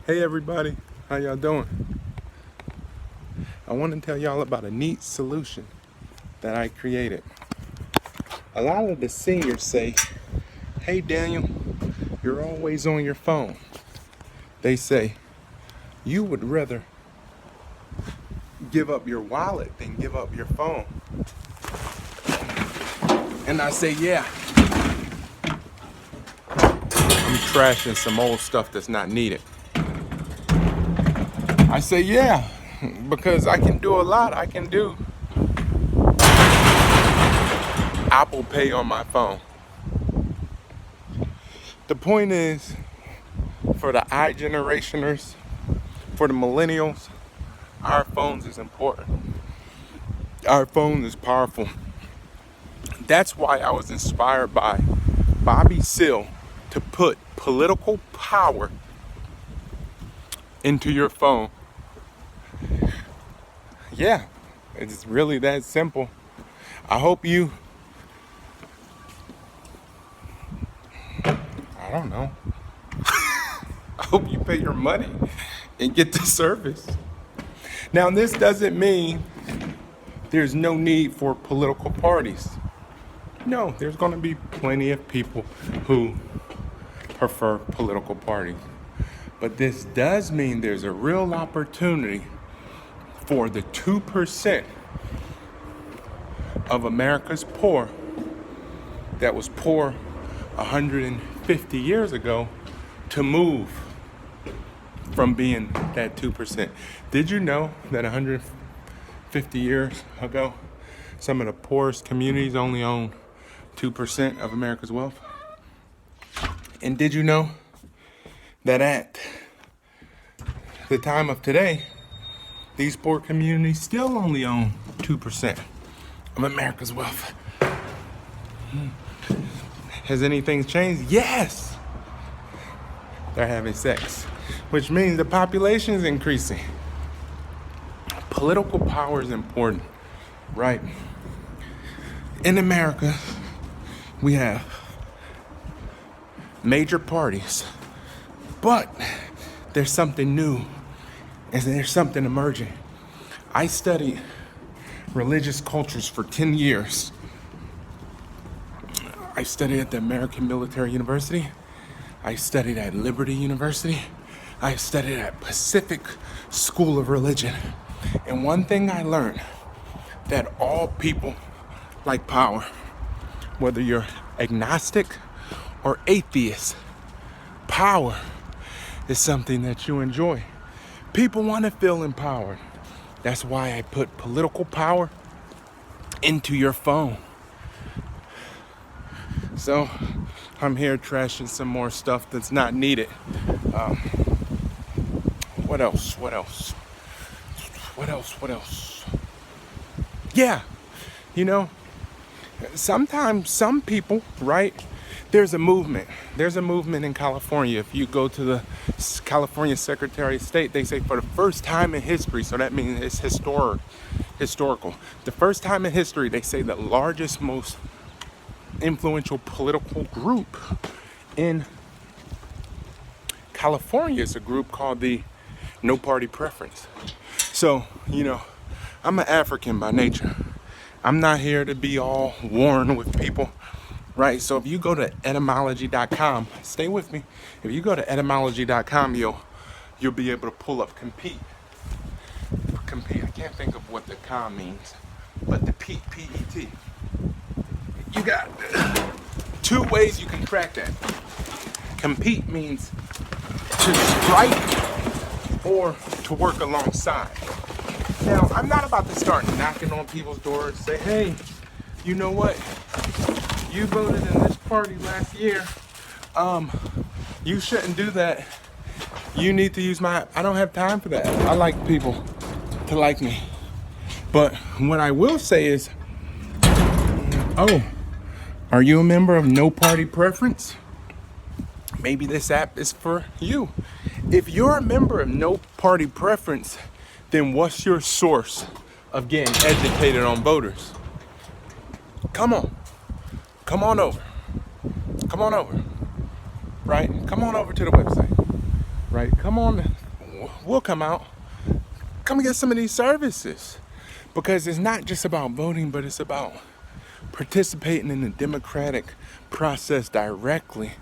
Hey everybody, how y'all doing? I want to tell y'all about a neat solution that I created. A lot of the seniors say, hey Daniel, you're always on your phone. They say, you would rather give up your wallet than give up your phone. And I say, yeah, I'm trashing some old stuff that's not needed. I say, yeah, because I can do a lot. I can do Apple Pay on my phone. The point is, for the iGenerationers, for the millennials, our phones is important. Our phone is powerful. That's why I was inspired by Bobby Seale to put political power into your phone. Yeah, it's really that simple. I hope you, I don't know, I hope you pay your money and get the service. Now, this doesn't mean there's no need for political parties. No, there's going to be plenty of people who prefer political parties. But this does mean there's a real opportunity for the 2% of America's poor that was poor 150 years ago to move from being that 2%. Did you know that 150 years ago, some of the poorest communities only own 2% of America's wealth? And did you know that at the time of today, these poor communities still only own 2% of America's wealth? Has anything changed? Yes! They're having sex, which means the population is increasing. Political power is important, right? In America, we have major parties, but there's something new and there's something emerging. I studied religious cultures for 10 years. I studied at the American Military University. I studied at Liberty University. I studied at Pacific School of Religion. And one thing I learned, that all people like power, whether you're agnostic or atheist. Power is something that you enjoy. People want to feel empowered. That's why I put political power into your phone. So I'm here trashing some more stuff that's not needed. What else? Yeah, sometimes some people, right? There's a movement in California. If you go to the California Secretary of State, they say for the first time in history, so that means it's historical. The first time in history, they say the largest, most influential political group in California is a group called the No Party Preference. So, I'm an African by nature. I'm not here to be all worn with people, right? So if you go to etymology.com, stay with me. If you go to etymology.com, you'll be able to pull up compete. Compete. I can't think of what the com means, but the P-E-T. You got 2 ways you can track that. Compete means to strike or to work alongside. Now, I'm not about to start knocking on people's doors and say, hey, you know what? You voted in this party last year. You shouldn't do that. You need to use I don't have time for that. I like people to like me. But what I will say is, are you a member of No Party Preference? Maybe this app is for you. If you're a member of No Party Preference, then what's your source of getting educated on voters? Come on over, right? Come on over to the website, right? Come on, we'll come out. Come and get some of these services. Because it's not just about voting, but it's about participating in the democratic process directly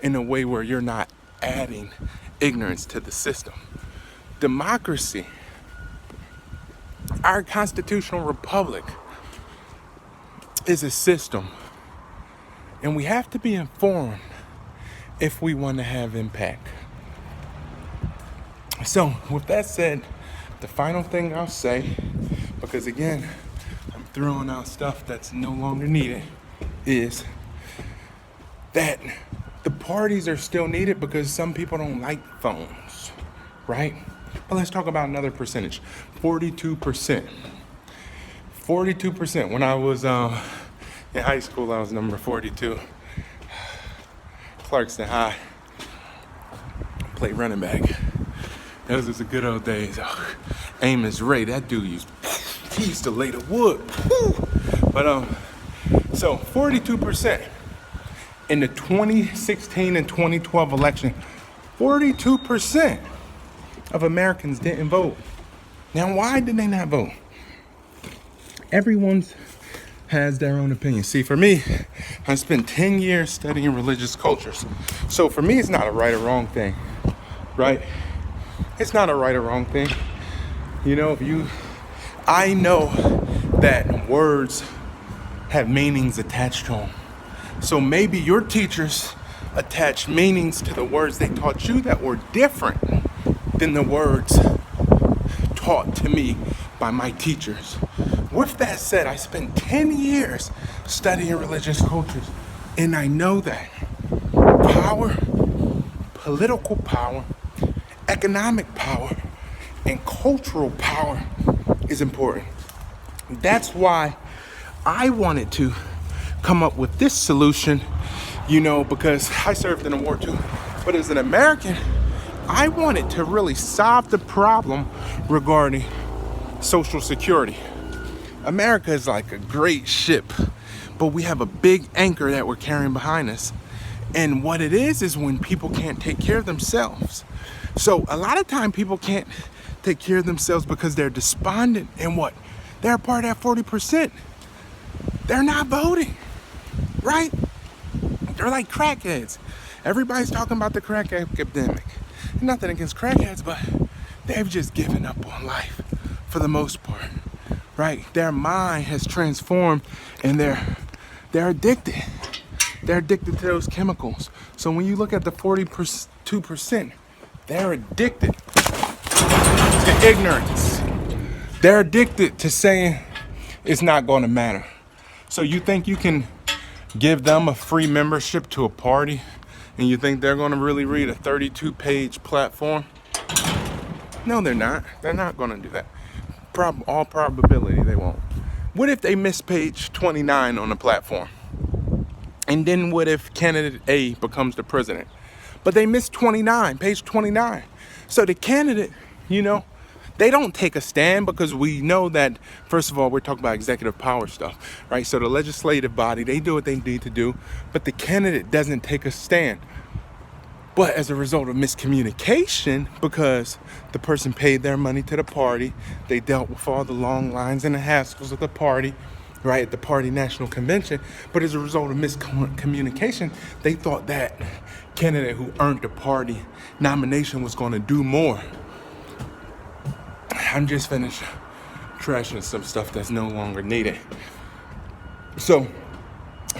in a way where you're not adding ignorance to the system. Democracy, our constitutional republic, is a system, and we have to be informed if we want to have impact. So with that said, the final thing I'll say, because again, I'm throwing out stuff that's no longer needed, is that the parties are still needed because some people don't like phones, right? But let's talk about another percentage. 42%. 42%. When I was in high school, I was number 42. Clarkston High. Played running back. Those was the good old days. Oh, Amos Ray, that dude he used to lay the wood. But so 42% in the 2016 and 2012 election, 42% of Americans didn't vote. Now, why did they not vote? Everyone's has their own opinion. See, for me, I spent 10 years studying religious cultures. So for me, it's not a right or wrong thing, right? It's not a right or wrong thing. You know, I know that words have meanings attached to them. So maybe your teachers attached meanings to the words they taught you that were different than the words taught to me by my teachers. With that said, I spent 10 years studying religious cultures, and I know that power, political power, economic power, and cultural power is important. That's why I wanted to come up with this solution, you know, because I served in a war too. But as an American, I wanted to really solve the problem regarding Social Security. America is like a great ship, but we have a big anchor that we're carrying behind us. And what it is when people can't take care of themselves. So a lot of time people can't take care of themselves because they're despondent and what? They're part of that 40%. They're not voting, right? They're like crackheads. Everybody's talking about the crack epidemic. Nothing against crackheads, but they've just given up on life for the most part, right? Their mind has transformed and they're addicted. They're addicted to those chemicals. So when you look at the 42%, they're addicted to ignorance. They're addicted to saying it's not going to matter. So you think you can give them a free membership to a party and you think they're going to really read a 32-page platform? No, they're not. They're not going to do that. All probability, they won't. What if they miss page 29 on the platform? And then what if candidate A becomes the president? But they missed page 29. So the candidate, you know, they don't take a stand because we know that, first of all, we're talking about executive power stuff, right? So the legislative body, they do what they need to do, but the candidate doesn't take a stand. But as a result of miscommunication, because the person paid their money to the party, they dealt with all the long lines and the hassles of the party, right, at the party national convention. But as a result of miscommunication, they thought that candidate who earned the party nomination was going to do more. I'm just finished trashing some stuff that's no longer needed. So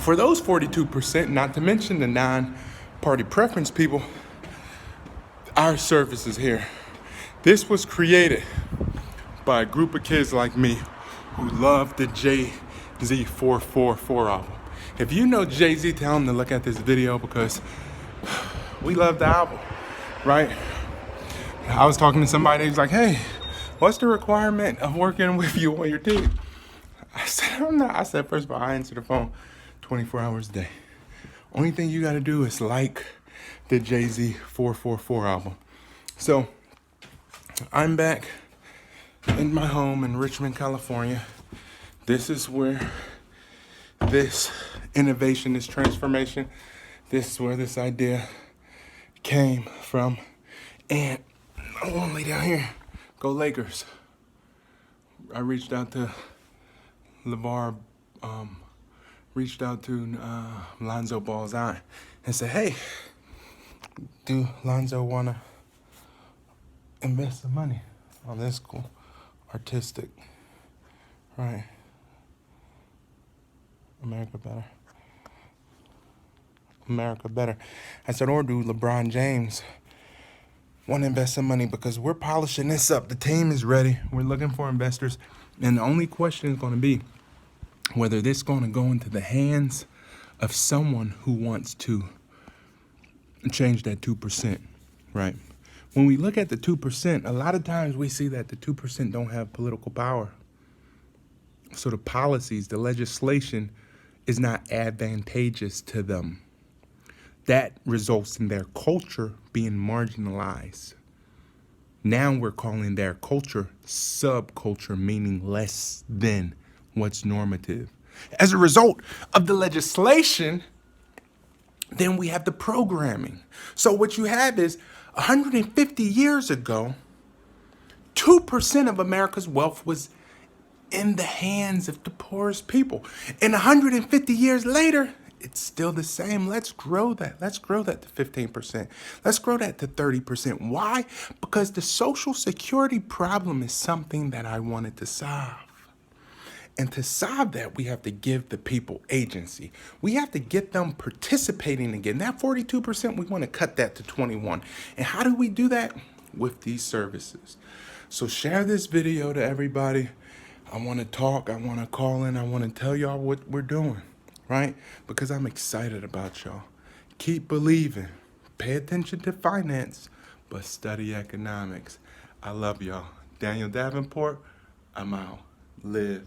for those 42%, not to mention the non-party preference people, our service is here. This was created by a group of kids like me who love the Jay-Z 444 album. If you know Jay-Z, tell him to look at this video because we love the album, right? I was talking to somebody, he was like, hey, what's the requirement of working with you on your team? I said, I'm not. I said, first of all, I answer the phone 24 hours a day. Only thing you got to do is like the Jay-Z 444 album. So I'm back in my home in Richmond, California. This is where this innovation, this transformation, this is where this idea came from. And I want to lay down here. Go Lakers. I reached out to LeVar, reached out to Lonzo Ball's aunt and said, hey, do Lonzo want to invest some money on this cool artistic, right? America better. America better. I said, or do LeBron James want to invest some money, because we're polishing this up. The team is ready. We're looking for investors. And the only question is going to be whether this is going to go into the hands of someone who wants to change that 2%, right? When we look at the 2%, a lot of times we see that the 2% don't have political power. So the policies, the legislation is not advantageous to them. That results in their culture being marginalized. Now we're calling their culture subculture, meaning less than what's normative. As a result of the legislation, then we have the programming. So what you have is 150 years ago, 2% of America's wealth was in the hands of the poorest people. And 150 years later, it's still the same. Let's grow that. Let's grow that to 15%. Let's grow that to 30%. Why? Because the Social Security problem is something that I wanted to solve. And to solve that, we have to give the people agency. We have to get them participating again. That 42%, we want to cut that to 21. And how do we do that? With these services. So share this video to everybody. I want to talk. I want to call in. I want to tell y'all what we're doing, right? Because I'm excited about y'all. Keep believing. Pay attention to finance, but study economics. I love y'all. Daniel Davenport, I'm out. Live